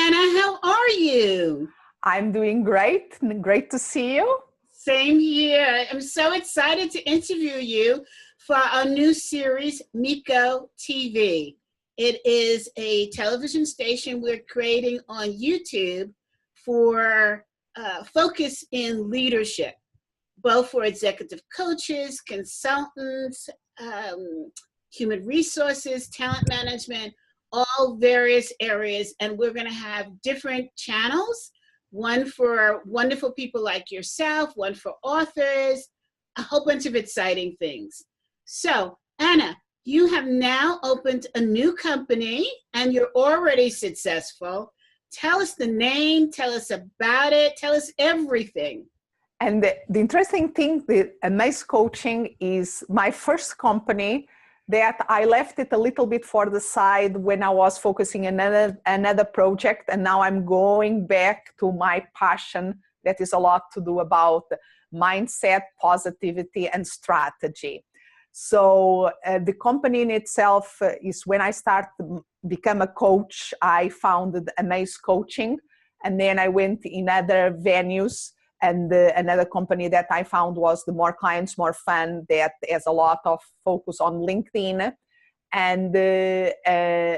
Anna, how are you? I'm doing great. Great to see you. Same here. I'm so excited to interview you for our new series, Miko TV. It is a television station we're creating on YouTube for focus in leadership, both for executive coaches, consultants, human resources, talent management, all various areas. And we're going to have different channels, one for wonderful people like yourself, one for authors, a whole bunch of exciting things. So, Anna, you have now opened a new company and you're already successful. Tell us the name, tell us about it, tell us everything. And the interesting thing, the AMAZE Coaching is my first company that I left it a little bit for the side when I was focusing on another project. And now I'm going back to my passion that is a lot to do about mindset, positivity, and strategy. So the company in itself is when I started to become a coach, I founded AMAZE Coaching. And then I went in other venues. And another company that I found was the More Clients, More Fun, that has a lot of focus on LinkedIn. And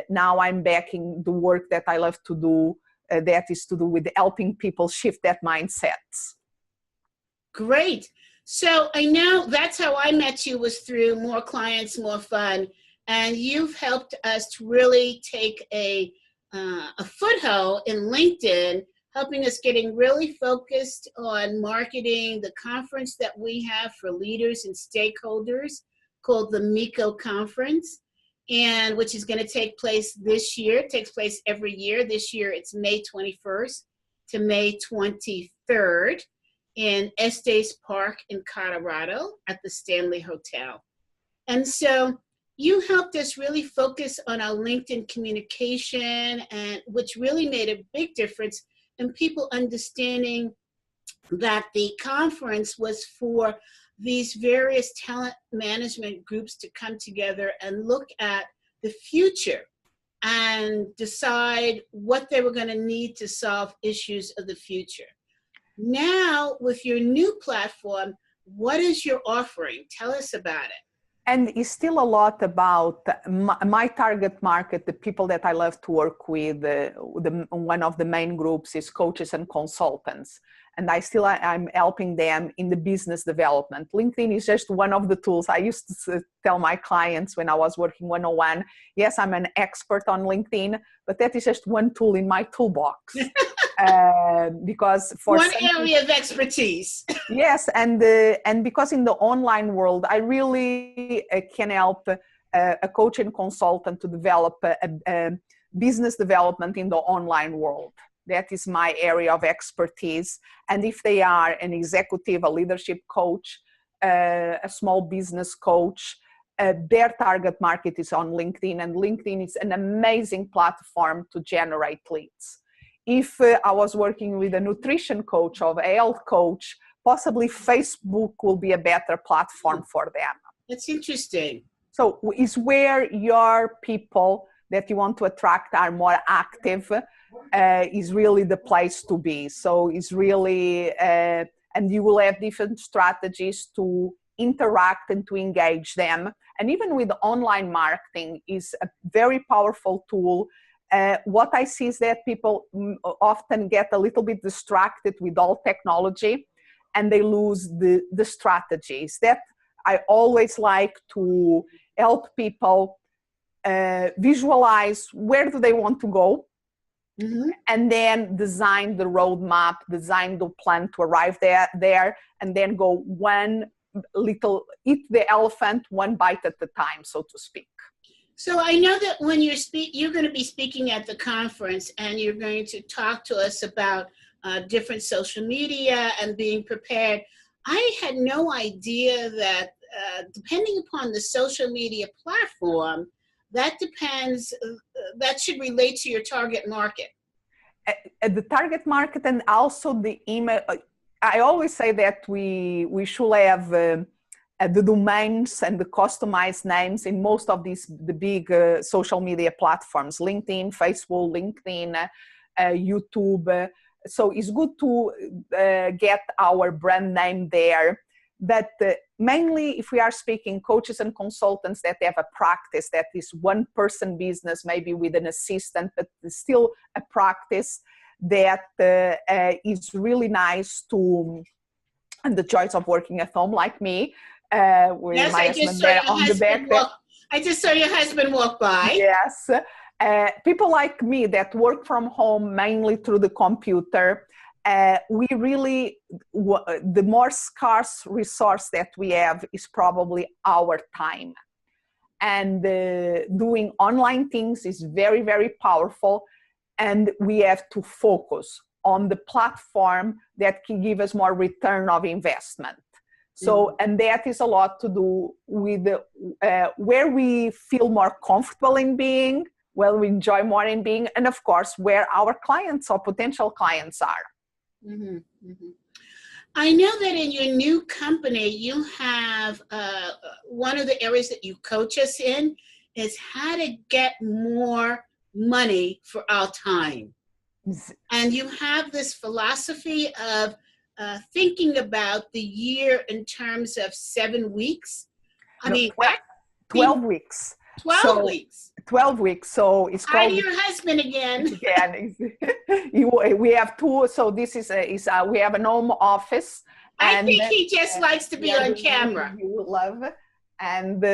now I'm backing the work that I love to do, that is to do with helping people shift that mindsets. Great. So I know that's how I met you, was through More Clients, More Fun. And you've helped us to really take a foothold in LinkedIn, helping us getting really focused on marketing the conference that we have for leaders and stakeholders called the Miko Conference, and which is going to take place this year. It takes place every year. This year it's May 21st to May 23rd in Estes Park in Colorado at the Stanley Hotel. And so you helped us really focus on our LinkedIn communication, and which really made a big difference and people understanding that the conference was for these various talent management groups to come together and look at the future and decide what they were going to need to solve issues of the future. Now, with your new platform, what is your offering? Tell us about it. And it's still a lot about my target market, the people that I love to work with. One of the main groups is coaches and consultants. And I'm helping them in the business development. LinkedIn is just one of the tools. I used to tell my clients when I was working one-on-one, yes, I'm an expert on LinkedIn, but that is just one tool in my toolbox. Because for one area of expertise. Yes, and because in the online world, I really can help a coach and consultant to develop a business development in the online world. That is my area of expertise. And if they are an executive, a leadership coach, a small business coach, their target market is on LinkedIn, and LinkedIn is an amazing platform to generate leads. If I was working with a nutrition coach or a health coach, possibly Facebook will be a better platform for them. That's interesting. So it's where your people that you want to attract are more active, is really the place to be. So it's really, and you will have different strategies to interact and to engage them. And even with online marketing is a very powerful tool. What I see is that people often get a little bit distracted with all technology and they lose the strategies. That I always like to help people visualize where do they want to go, and then design the roadmap, design the plan to arrive there, and then go eat the elephant one bite at a time, so to speak. So I know that when you're going to be speaking at the conference, and you're going to talk to us about different social media and being prepared. I had no idea that depending upon the social media platform, that should relate to your target market. The target market, and also the email. I always say that we should have the domains and the customized names in most of the big social media platforms, LinkedIn, Facebook, LinkedIn, YouTube. So it's good to get our brand name there. But mainly, if we are speaking coaches and consultants that have a practice that is one-person business, maybe with an assistant, but still a practice that is really nice to, and the choice of working at home like me, with yes, my husband there on the back there. I just saw your husband walk by. Yes. People like me that work from home mainly through the computer, we really, the more scarce resource that we have is probably our time. And doing online things is very, very powerful. And we have to focus on the platform that can give us more return of investment. So, and that is a lot to do with where we feel more comfortable in being, where we enjoy more in being, and of course, where our clients or potential clients are. Mm-hmm, mm-hmm. I know that in your new company, you have one of the areas that you coach us in is how to get more money for our time. And you have this philosophy of thinking about the year in terms of 7 weeks. I mean, 12 weeks. 12 weeks. 12 weeks. So it's called. Hi to your husband again. We have two. So this is we have an home office. I think he just likes to be on camera. You will love. And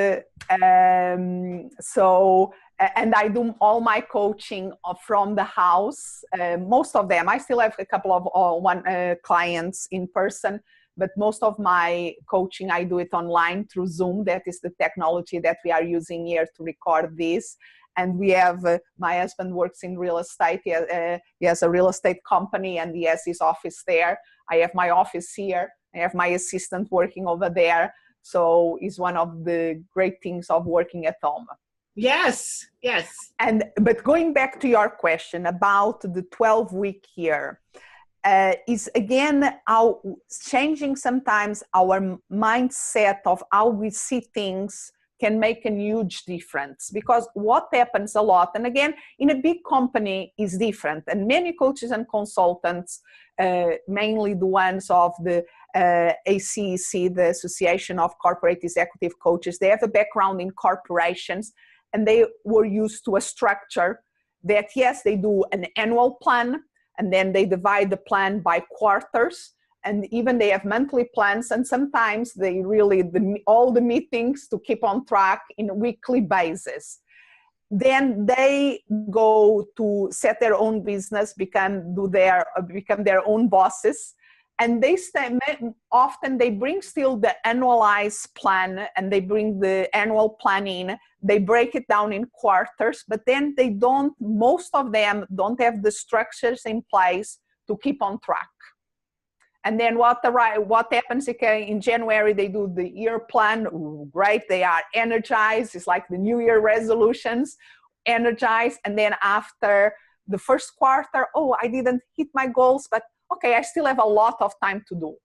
so, and I do all my coaching from the house. Most of them, I still have a couple of clients in person, but most of my coaching, I do it online through Zoom. That is the technology that we are using here to record this. And we have, my husband works in real estate. He has a real estate company and he has his office there. I have my office here. I have my assistant working over there. So it's one of the great things of working at home. Yes, yes. But going back to your question about the 12-week year, is again changing sometimes our mindset of how we see things can make a huge difference. Because what happens a lot, and again, in a big company is different, and many coaches and consultants, mainly the ones of the ACEC, the Association of Corporate Executive Coaches, they have a background in corporations, and they were used to a structure that, yes, they do an annual plan, and then they divide the plan by quarters, and even they have monthly plans, and sometimes they really, all the meetings to keep on track in a weekly basis. Then they go to set their own business, become their own bosses, and often they bring still the annualized plan, and they bring the annual plan in. They break it down in quarters, but then most of them don't have the structures in place to keep on track. And then what happens in January, they do the year plan. Ooh, great, they are energized. It's like the New Year resolutions, energized. And then after the first quarter, oh, I didn't hit my goals, but okay, I still have a lot of time to do.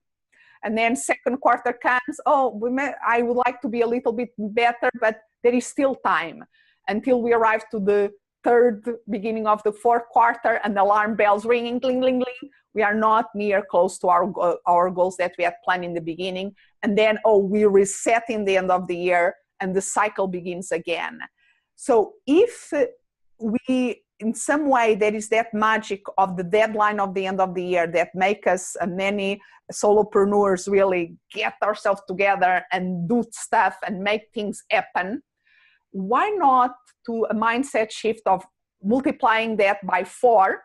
And then second quarter comes, I would like to be a little bit better, but there is still time until we arrive to the beginning of the fourth quarter, and the alarm bells ringing, cling, cling, cling. We are not near close to our goals that we had planned in the beginning. And then, we reset in the end of the year, and the cycle begins again. So if we, in some way, there is that magic of the deadline of the end of the year that make us, many solopreneurs, really get ourselves together and do stuff and make things happen. Why not do a mindset shift of multiplying that by 4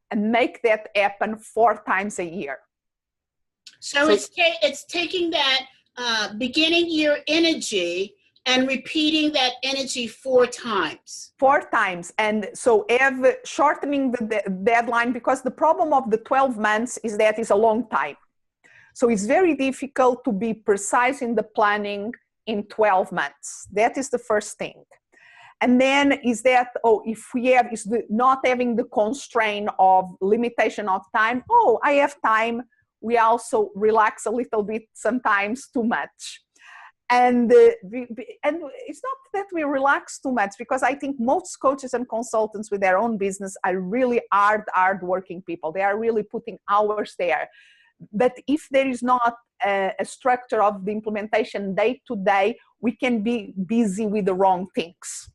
and make that happen 4 times a year? So it's taking that beginning year energy and repeating that energy 4 times. 4 times. And so shortening the deadline, because the problem of the 12 months is that it's a long time. So it's very difficult to be precise in the planning in 12 months. That is the first thing. And then is that, if we have, not having the constraint of limitation of time, I have time. We also relax a little bit, sometimes too much. And it's not that we relax too much, because I think most coaches and consultants with their own business are really hard working people. They are really putting hours there. But if there is not a structure of the implementation day to day, we can be busy with the wrong things.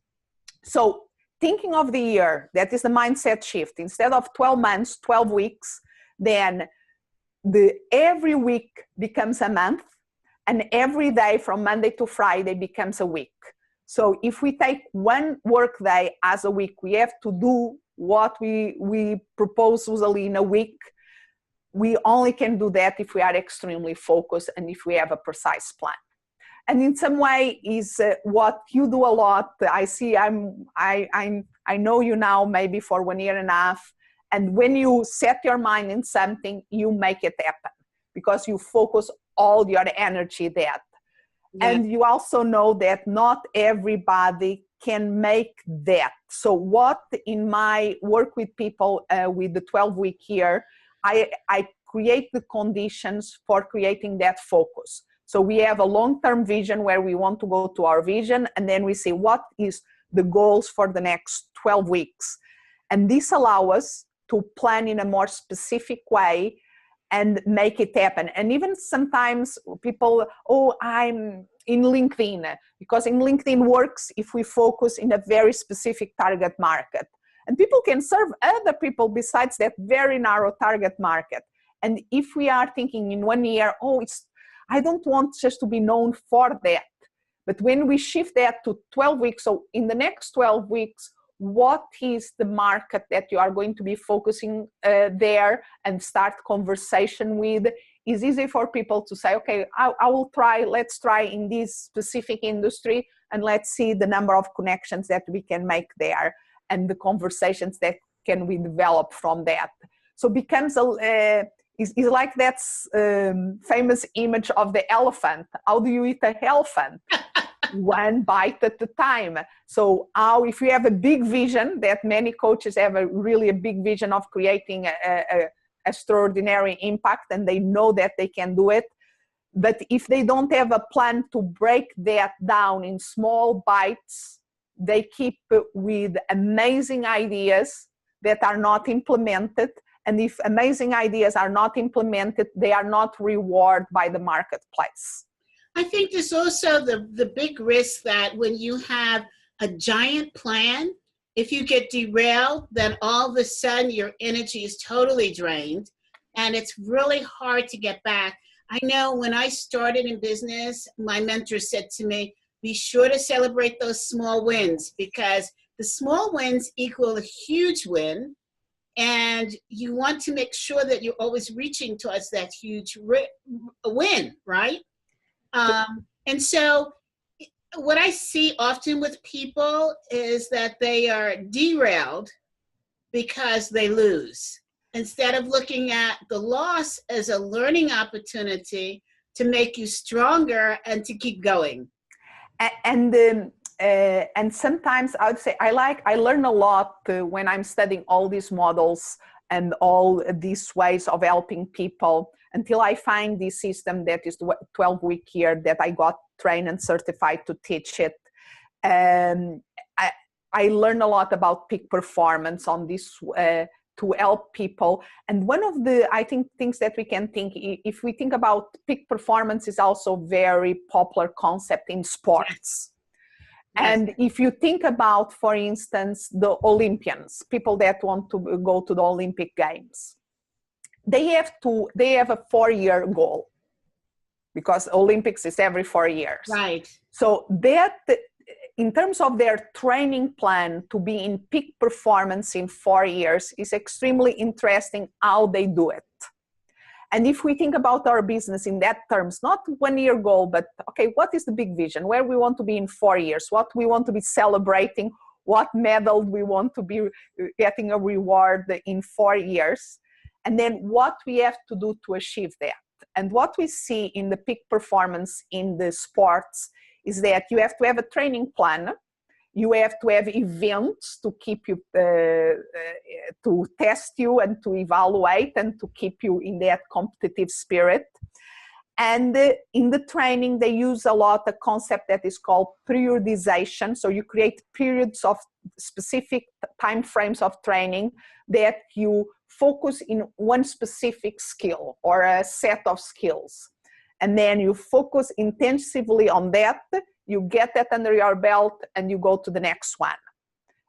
So thinking of the year, that is the mindset shift. Instead of 12 months, 12 weeks, then every week becomes a month, and every day from Monday to Friday becomes a week. So if we take one work day as a week, we have to do what we propose usually in a week. We only can do that if we are extremely focused and if we have a precise plan. And in some way is what you do a lot. I see I know you now maybe for 1.5 years. And when you set your mind in something, you make it happen because you focus all your energy there. Yeah. And you also know that not everybody can make that. So what in my work with people with the 12-week year, I create the conditions for creating that focus. So we have a long-term vision where we want to go to our vision, and then we say what is the goals for the next 12 weeks. And this allows us to plan in a more specific way and make it happen. And even sometimes people, I'm in LinkedIn, because in LinkedIn works if we focus in a very specific target market. And people can serve other people besides that very narrow target market. And if we are thinking in 1 year, I don't want just to be known for that. But when we shift that to 12 weeks, so in the next 12 weeks, what is the market that you are going to be focusing there and start conversation with? Is easy for people to say, okay, I will try, let's try in this specific industry, and let's see the number of connections that we can make there and the conversations that can we develop from that. So becomes is like that famous image of the elephant. How do you eat an elephant? One bite at a time. So if you have a big vision, that many coaches have a big vision of creating a extraordinary impact, and they know that they can do it. But if they don't have a plan to break that down in small bites, they keep with amazing ideas that are not implemented. And if amazing ideas are not implemented, they are not rewarded by the marketplace. I think there's also the big risk that when you have a giant plan, if you get derailed, then all of a sudden your energy is totally drained, and it's really hard to get back. I know when I started in business, my mentor said to me, be sure to celebrate those small wins, because the small wins equal a huge win. And you want to make sure that you're always reaching towards that huge win, right? And so what I see often with people is that they are derailed because they lose, instead of looking at the loss as a learning opportunity to make you stronger and to keep going. And sometimes I would say I learn a lot when I'm studying all these models and all these ways of helping people, until I find this system that is the 12-week year that I got trained and certified to teach it. I learn a lot about peak performance on this to help people. And one of the, I think, things that we can think, if we think about peak performance, is also very popular concept in sports. And if you think about, for instance, the Olympians, people that want to go to the Olympic Games, they have a 4-year goal, because Olympics is every 4 years. Right. So that, in terms of their training plan to be in peak performance in 4 years, is extremely interesting how they do it. And if we think about our business in that terms, not 1 year goal, but okay, what is the big vision? Where we want to be in 4 years? What we want to be celebrating? What medal we want to be getting a reward in 4 years? And then what we have to do to achieve that. And what we see in the peak performance in the sports is that you have to have a training plan. You have to have events to keep you, to test you and to evaluate and to keep you in that competitive spirit. And in the training, they use a lot a concept that is called periodization. So you create periods of specific time frames of training that you focus in one specific skill or a set of skills. And then you focus intensively on that, you get that under your belt, and you go to the next one.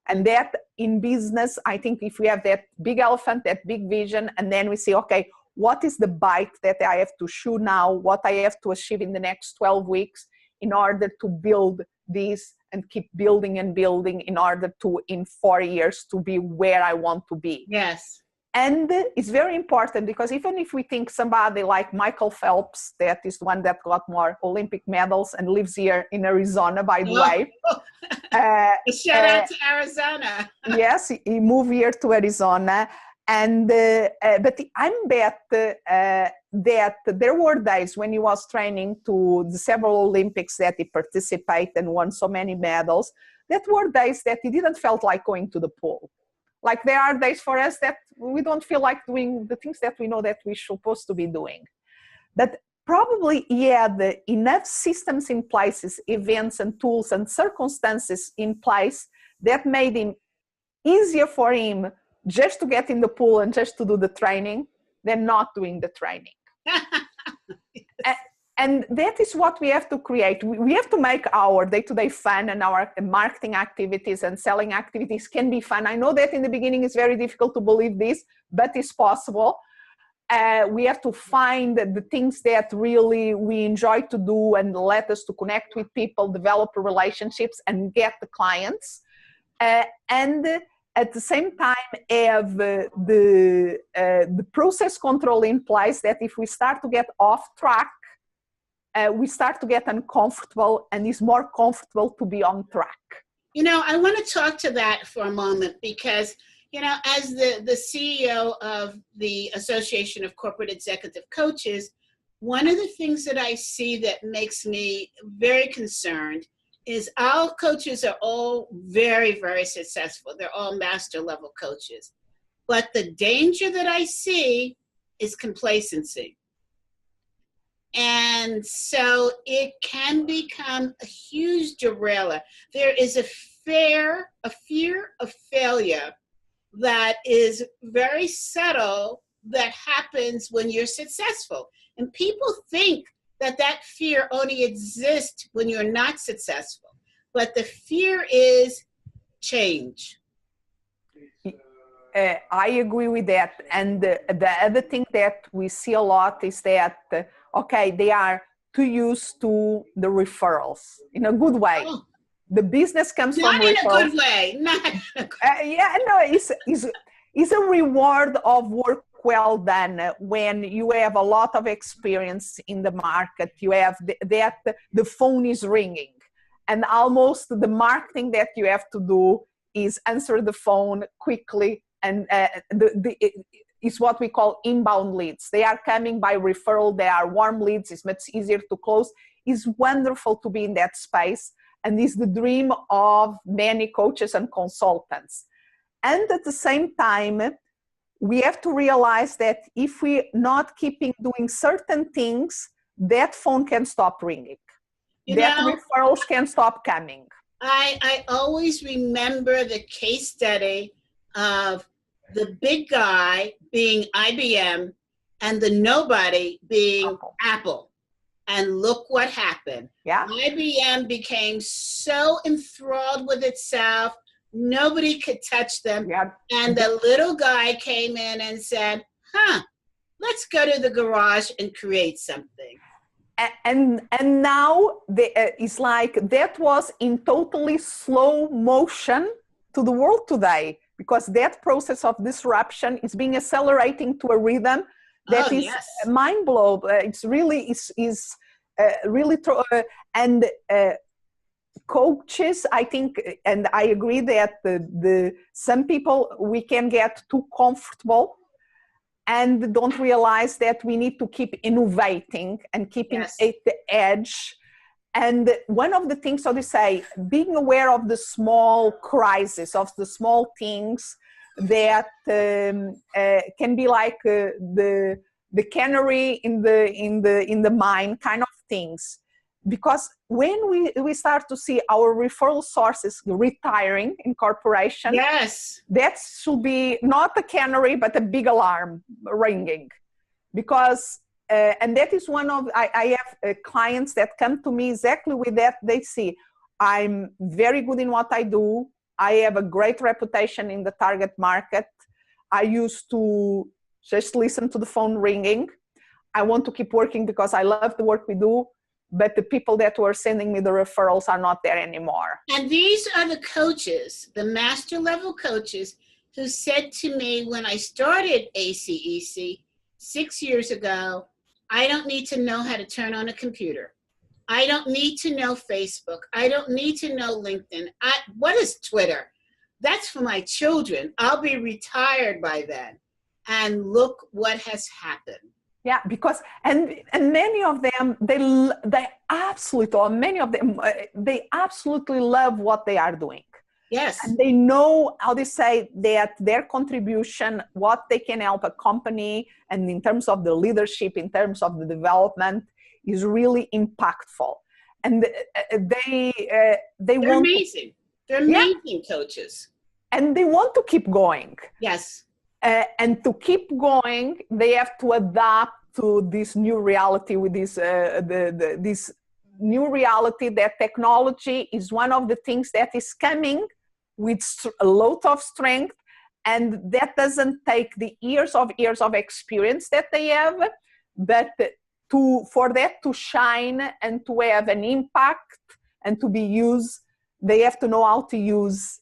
And that in business, I think if we have that big elephant, that big vision, and then we say, okay, what is the bite that I have to chew now? What I have to achieve in the next 12 weeks in order to build this and keep building and building in order to, in 4 years, to be where I want to be. Yes. And it's very important because even if we think somebody like Michael Phelps, that is the one that got more Olympic medals and lives here in Arizona, by the way. Shout out to Arizona. Yes, he moved here to Arizona. And but I bet that there were days when he was training to the several Olympics that he participated and won so many medals, that were days that he didn't felt like going to the pool. Like there are days for us that we don't feel like doing the things that we know that we're supposed to be doing. But probably he had enough systems in places, events and tools and circumstances in place that made him easier for him just to get in the pool and just to do the training than not doing the training. And that is what we have to create. We have to make our day-to-day fun, and our marketing activities and selling activities can be fun. I know that in the beginning it's very difficult to believe this, but it's possible. We have to find the things that really we enjoy to do and let us to connect with people, develop relationships, and get the clients. And at the same time, have the process control in place that if we start to get off track, we start to get uncomfortable, and it's more comfortable to be on track. You know, I want to talk to that for a moment because, you know, as the CEO of the Association of Corporate Executive Coaches, one of the things that I see that makes me very concerned is our coaches are all very, very successful. They're all master level coaches. But the danger that I see is complacency. And so it can become a huge derailer. There is a fear of failure that is very subtle that happens when you're successful. And people think that that fear only exists when you're not successful. But the fear is change. I agree with that. And the other thing that we see a lot is that, okay, they are too used to the referrals in a good way. Oh. The business comes not from in referrals. A good way. Not in a good way. Yeah, no, it's a reward of work well done when you have a lot of experience in the market. You have that the phone is ringing, and almost the marketing that you have to do is answer the phone quickly, and it's what we call inbound leads. They are coming by referral. They are warm leads. It's much easier to close. It's wonderful to be in that space, and it's the dream of many coaches and consultants. And at the same time, we have to realize that if we're not keeping doing certain things, that phone can stop ringing. Referrals can stop coming. I always remember the case study of the big guy being IBM and the nobody being Apple. And look what happened. Yeah. IBM became so enthralled with itself, nobody could touch them. Yeah. And the little guy came in and said, let's go to the garage and create something. And now it's like that was in totally slow motion to the world today, because that process of disruption is being accelerating to a rhythm that is mind blowing. It's really really true. And coaches, I think, and I agree that some people, we can get too comfortable and don't realize that we need to keep innovating and keeping at the edge. And one of the things, so to say, being aware of the small crises, of the small things that can be like the the canary in the mine kind of things. Because when we start to see our referral sources retiring in corporation, yes, that should be not a canary, but a big alarm ringing. Because, and that is one of, I have clients that come to me exactly with that. They see, I'm very good in what I do. I have a great reputation in the target market. I used to just listen to the phone ringing. I want to keep working because I love the work we do. But the people that were sending me the referrals are not there anymore. And these are the coaches, the master level coaches, who said to me when I started ACEC 6 years ago, I don't need to know how to turn on a computer. I don't need to know Facebook. I don't need to know LinkedIn. What is Twitter? That's for my children. I'll be retired by then. And look what has happened. Yeah, because, and many of them, they absolutely, or many of them, they absolutely love what they are doing. Yes. And they know how they say that their contribution, what they can help a company, and in terms of the leadership, in terms of the development, is really impactful. And they're amazing. They're amazing coaches. And they want to keep going. Yes. And to keep going, they have to adapt to this new reality with this new reality that technology is one of the things that is coming with a lot of strength, and that doesn't take the years of experience that they have, but for that to shine and to have an impact and to be used, they have to know how to use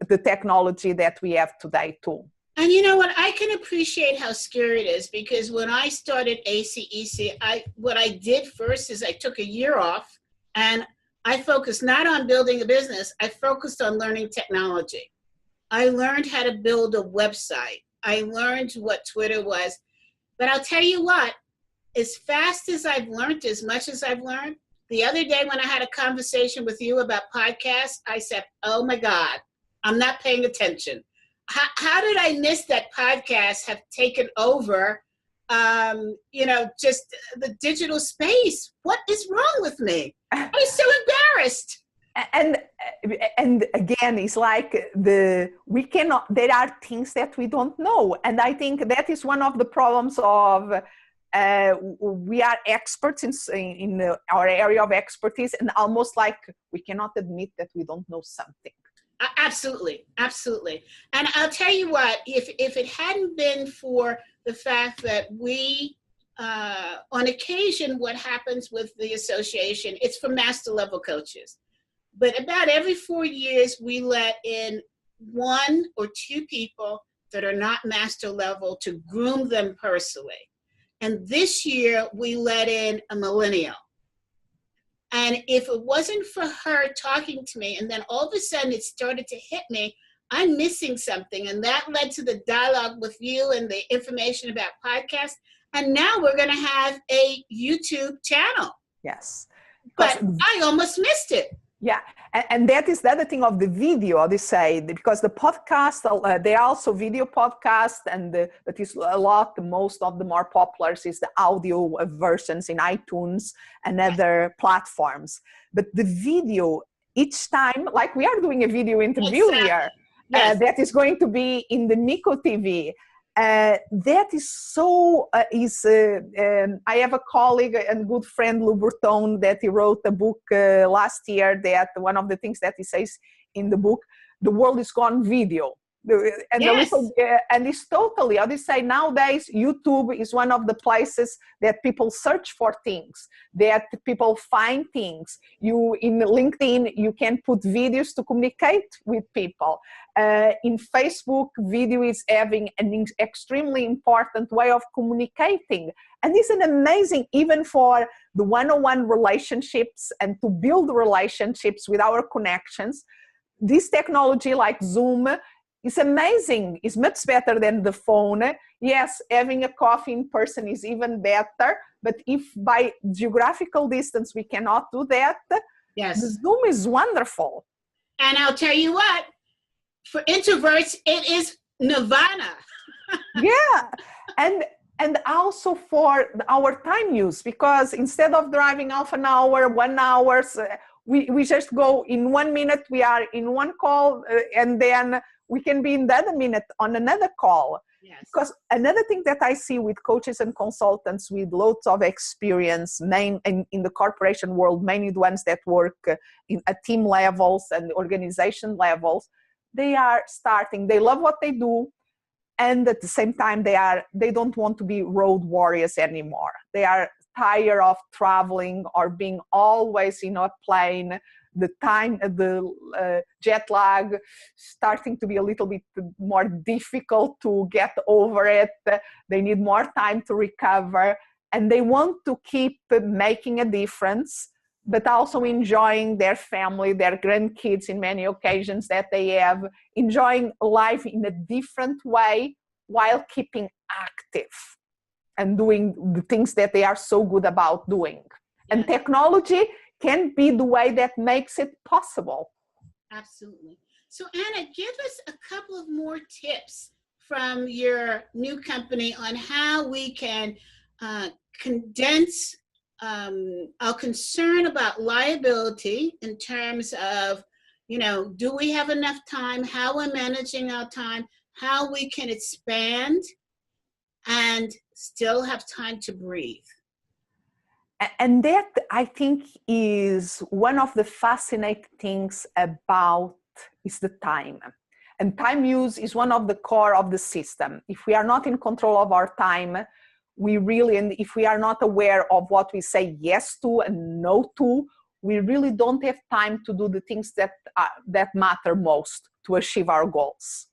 the technology that we have today too. And you know what? I can appreciate how scary it is, because when I started ACEC, what I did first is I took a year off and I focused not on building a business. I focused on learning technology. I learned how to build a website. I learned what Twitter was. But I'll tell you what, as fast as I've learned, as much as I've learned, the other day when I had a conversation with you about podcasts, I said, oh my God, I'm not paying attention. How did I miss that podcasts have taken over, just the digital space? What is wrong with me? I was so embarrassed. And again, it's like there are things that we don't know. And I think that is one of the problems of, we are experts in our area of expertise, and almost like we cannot admit that we don't know something. Absolutely. Absolutely. And I'll tell you what, if it hadn't been for the fact that we, on occasion, what happens with the association, it's for master level coaches. But about every 4 years, we let in 1 or 2 people that are not master level to groom them personally. And this year, we let in a millennial. And if it wasn't for her talking to me, and then all of a sudden it started to hit me, I'm missing something. And that led to the dialogue with you and the information about podcasts. And now we're going to have a YouTube channel. Yes. But I almost missed it. Yeah, and that is the other thing of the video, they say, because the podcast, they are also video podcasts, and that is most of the more popular is the audio versions in iTunes and other platforms. But the video, each time, like we are doing a video interview here, that is going to be in the Nico TV. That is so, I have a colleague and good friend, Lou Burton, that he wrote a book last year, that one of the things that he says in the book, the world is gone video. And, and it's totally, how do you say, nowadays, YouTube is one of the places that people search for things, that people find things. In LinkedIn, you can put videos to communicate with people. In Facebook, video is having an extremely important way of communicating. And it's an amazing, even for the one-on-one relationships and to build relationships with our connections. This technology like Zoom, it's amazing. It's much better than the phone. Yes, having a coffee in person is even better. But if by geographical distance we cannot do that, the Zoom is wonderful. And I'll tell you what, for introverts, it is nirvana. Yeah. And And also for our time use, because instead of driving half an hour, 1 hour, we just go in 1 minute, we are in one call, and then we can be in the other minute on another call. Yes. Because another thing that I see with coaches and consultants with loads of experience, in the corporation world, mainly the ones that work at team levels and organization levels, they love what they do. And at the same time, they don't want to be road warriors anymore. They are tired of traveling or being always in a plane. The jet lag starting to be a little bit more difficult to get over it. They need more time to recover, and they want to keep making a difference, but also enjoying their family, their grandkids in many occasions that they have, enjoying life in a different way while keeping active and doing the things that they are so good about doing. Yeah. And technology can be the way that makes it possible. Absolutely. So Anna, give us a couple of more tips from your new company on how we can condense our concern about liability in terms of, do we have enough time, how we're managing our time, how we can expand and still have time to breathe. And that, I think, is one of the fascinating things about is the time. And time use is one of the core of the system. If we are not in control of our time, and if we are not aware of what we say yes to and no to, we really don't have time to do the things that matter most to achieve our goals.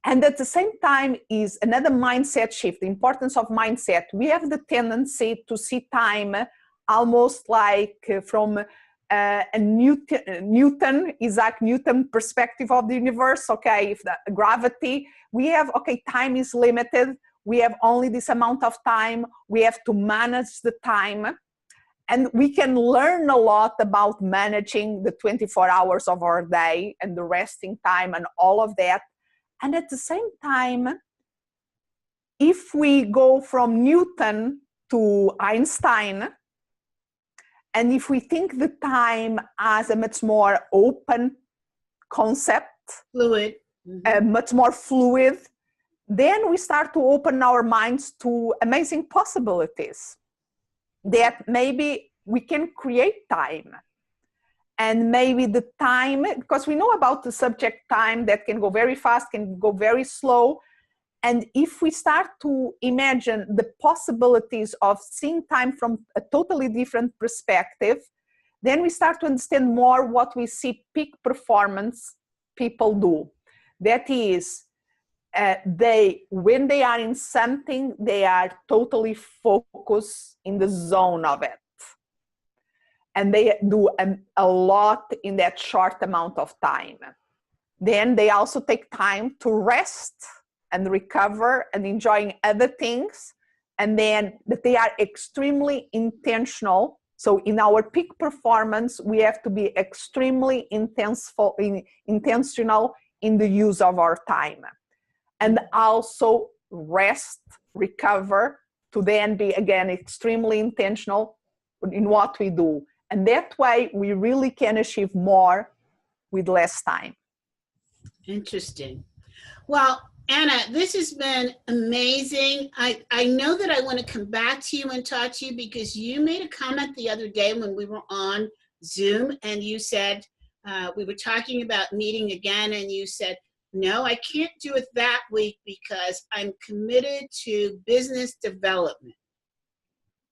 And at the same time is another mindset shift, the importance of mindset. We have the tendency to see time almost like from a Isaac Newton perspective of the universe. Okay, if the gravity, we have, okay, time is limited. We have only this amount of time. We have to manage the time. And we can learn a lot about managing the 24 hours of our day and the resting time and all of that. And at the same time, if we go from Newton to Einstein, and if we think the time as a much more open concept, fluid, much more fluid, then we start to open our minds to amazing possibilities that maybe we can create time. And maybe the time, because we know about the subject time that can go very fast, can go very slow. And if we start to imagine the possibilities of seeing time from a totally different perspective, then we start to understand more what we see peak performance people do. That is, when they are in something, they are totally focused in the zone of it. And they do a lot in that short amount of time. Then they also take time to rest and recover and enjoying other things. And then that they are extremely intentional. So in our peak performance, we have to be extremely intentional in the use of our time. And also rest, recover, to then be, again, extremely intentional in what we do. And that way, we really can achieve more with less time. Interesting. Well, Anna, this has been amazing. I know that I want to come back to you and talk to you because you made a comment the other day when we were on Zoom, and you said, we were talking about meeting again, and you said, no, I can't do it that week because I'm committed to business development.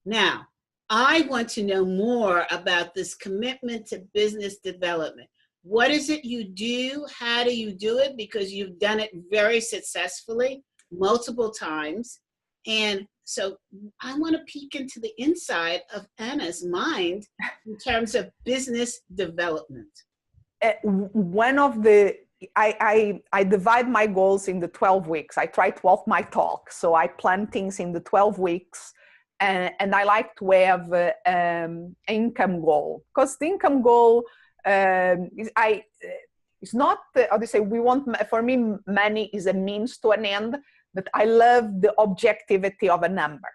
Now, I want to know more about this commitment to business development. What is it you do? How do you do it? Because you've done it very successfully multiple times. And so I want to peek into the inside of Anna's mind in terms of business development. One of the, I divide my goals in the 12 weeks. I try to walk my talk. So I plan things in the 12 weeks. And I like to have an income goal, because the income goal it's not, how do you say, for me, money is a means to an end, but I love the objectivity of a number.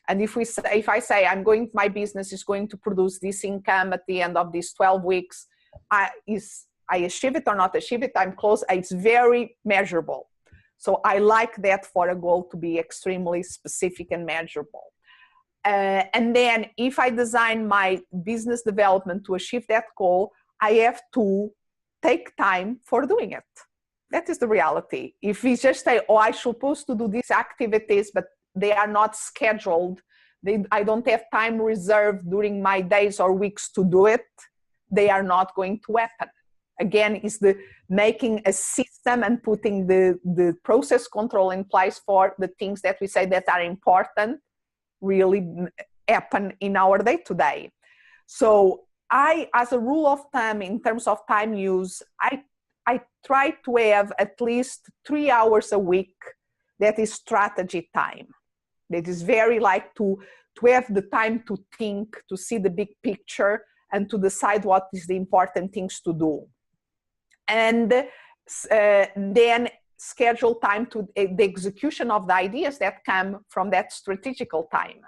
And if I say my business is going to produce this income at the end of these 12 weeks, I achieve it or not achieve it, I'm close. It's very measurable. So I like that for a goal to be extremely specific and measurable. And then if I design my business development to achieve that goal, I have to take time for doing it. That is the reality. If we just say, oh, I'm supposed to do these activities, but they are not scheduled, I don't have time reserved during my days or weeks to do it, they are not going to happen. Again, is the making a system and putting the process control in place for the things that we say that are important really happen in our day-to-day. So as a rule of thumb, in terms of time use, I try to have at least 3 hours a week that is strategy time. That is very like to have the time to think, to see the big picture, and to decide what is the important things to do. And then schedule time to the execution of the ideas that come from that strategical time.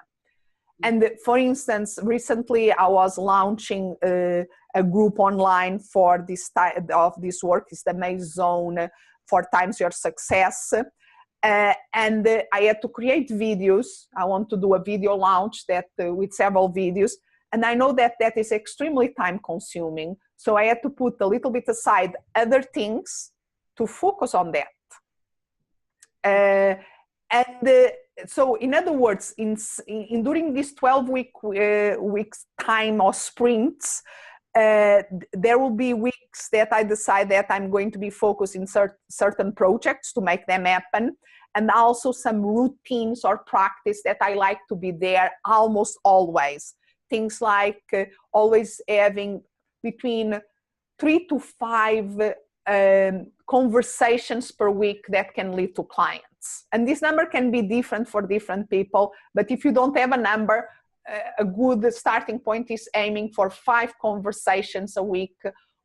And for instance, recently I was launching a group online for this type of this work. It's the AMAZE Zone for Times Your Success. And I had to create videos. I want to do a video launch that with several videos. And I know that that is extremely time consuming. So I had to put a little bit aside other things to focus on that. So in other words, during this 12 weeks time or sprints, there will be weeks that I decide that I'm going to be focused in certain projects to make them happen, and also some routines or practice that I like to be there almost always. Things like always having between 3 to 5 conversations per week that can lead to clients. And this number can be different for different people, but if you don't have a number, a good starting point is aiming for 5 conversations a week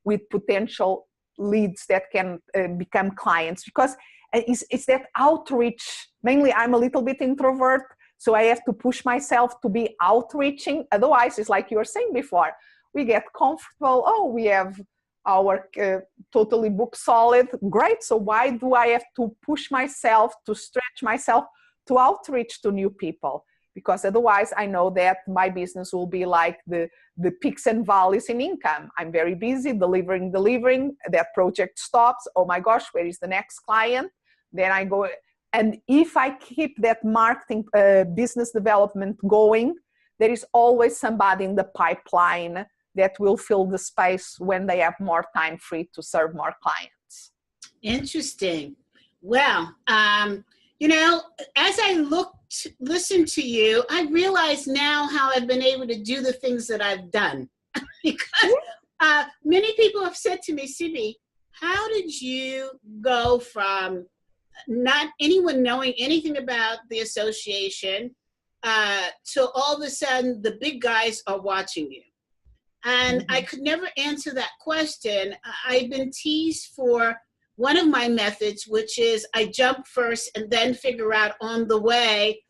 with potential leads that can become clients, because it's that outreach. Mainly I'm a little bit introvert, so I have to push myself to be outreaching. Otherwise, it's like you were saying before, we get comfortable. Oh, we have our totally book solid. Great. So why do I have to push myself, to stretch myself, to outreach to new people? Because otherwise I know that my business will be like the peaks and valleys in income. I'm very busy delivering, that project stops. Oh my gosh, where is the next client? Then I go. And if I keep that marketing business development going, there is always somebody in the pipeline that will fill the space when they have more time free to serve more clients. Interesting. Well, you know, as I listen to you, I realize now how I've been able to do the things that I've done. Because many people have said to me, Sibi, how did you go from not anyone knowing anything about the association to all of a sudden the big guys are watching you? And I could never answer that question. I've been teased for one of my methods, which is I jump first and then figure out on the way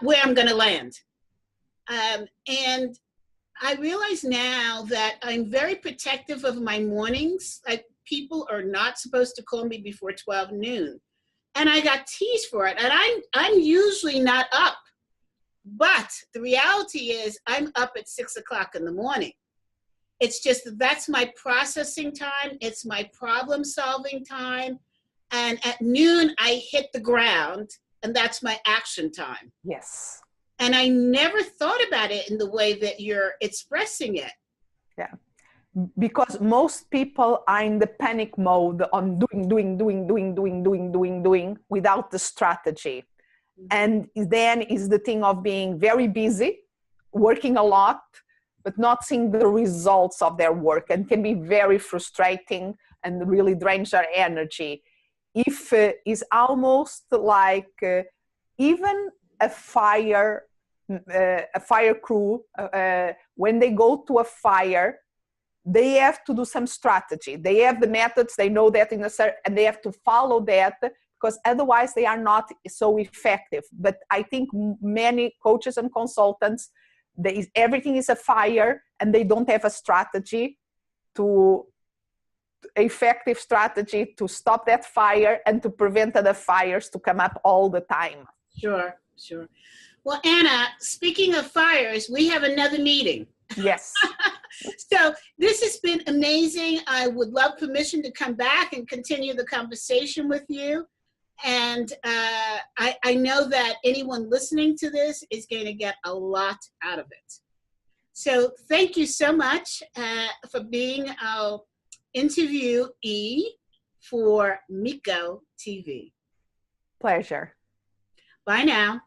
where I'm going to land. And I realize now that I'm very protective of my mornings. Like, people are not supposed to call me before 12 noon. And I got teased for it. And I'm usually not up. But the reality is I'm up at 6 o'clock in the morning. It's just that's my processing time. It's my problem solving time. And at noon, I hit the ground, and that's my action time. Yes. And I never thought about it in the way that you're expressing it. Yeah. Because most people are in the panic mode on doing without the strategy. And then is the thing of being very busy, working a lot, but not seeing the results of their work, and can be very frustrating and really drains their energy. If is almost like even a fire crew, when they go to a fire, they have to do some strategy. They have the methods, they know that and they have to follow that, because otherwise they are not so effective. But I think many coaches and consultants, everything is a fire and they don't have a strategy effective strategy to stop that fire and to prevent other fires to come up all the time. Sure, sure. Well, Anna, speaking of fires, we have another meeting. Yes. So this has been amazing. I would love permission to come back and continue the conversation with you. And I know that anyone listening to this is going to get a lot out of it. So thank you so much for being our interviewee for Miko TV. Pleasure. Bye now.